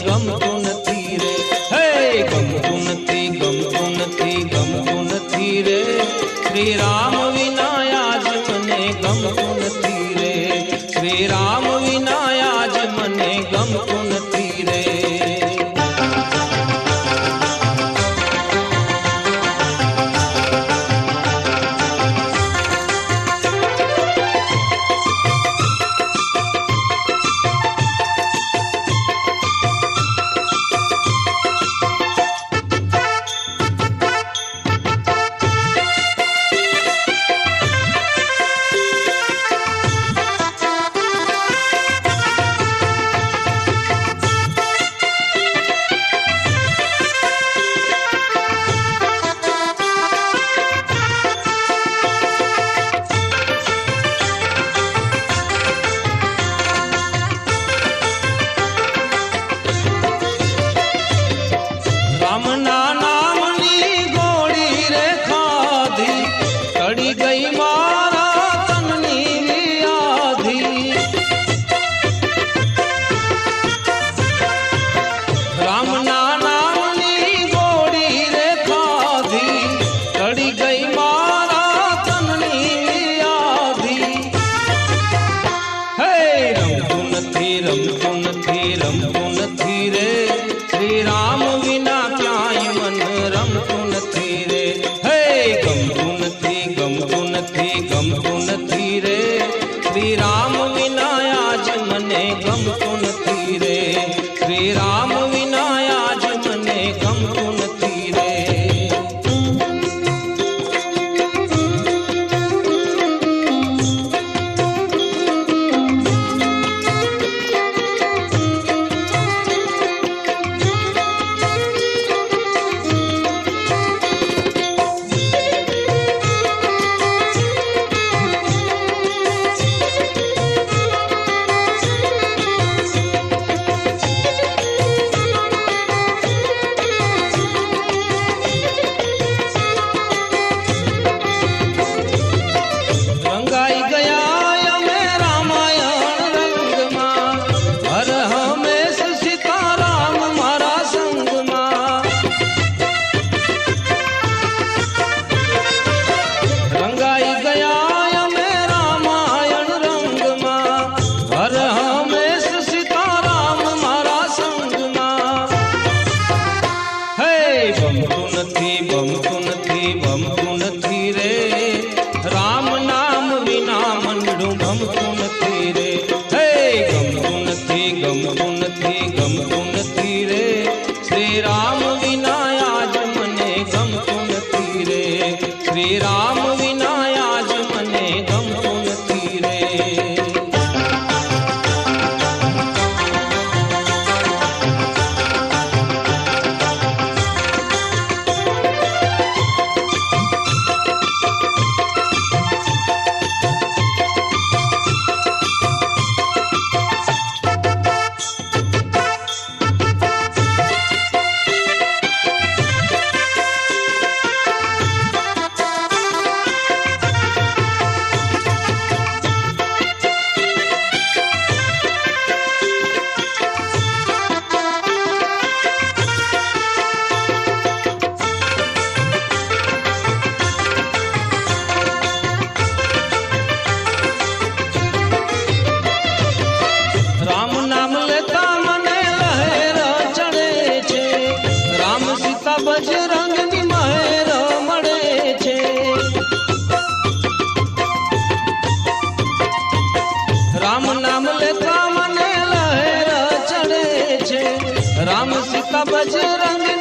ગમતું નથી રે. હે ગમતું નથી, ગમતું નથી, ગમતું નથી રે. શ્રી રામ વિના આજ મને ગમતું નથી રે. શ્રી રામ વિના આજ મને ગમતું નથી રે. રમતું નથી, રમતું નથી રે. શ્રી રામ વિના ક્યાંય મન રમતું નથી રે. હે ગમતું નથી, ગમતું નથી, ગમતું નથી રે. શ્રી રામ વિના આજ મને ગમતું નથી રે. શ્રી રામ વિના આજ મને ગમતું નથી રે. ગમતું નથી, ગમતું નથી, ગમતું નથી રે. રામ નામ વિના મંડું ગમતું નથી રે. હે ગમતું નથી, ગમતું નથી, ગમતું નથી રે. શ્રી રામ વિના આજ મને ગમતું નથી રે. શ્રી રામ વિના આજ મને ગમતું નથી રે. બજરંગની મહેર મળે છે. રામ નામ લેતા મને લહેર ચડે છે. રામ સીતા બજરંગ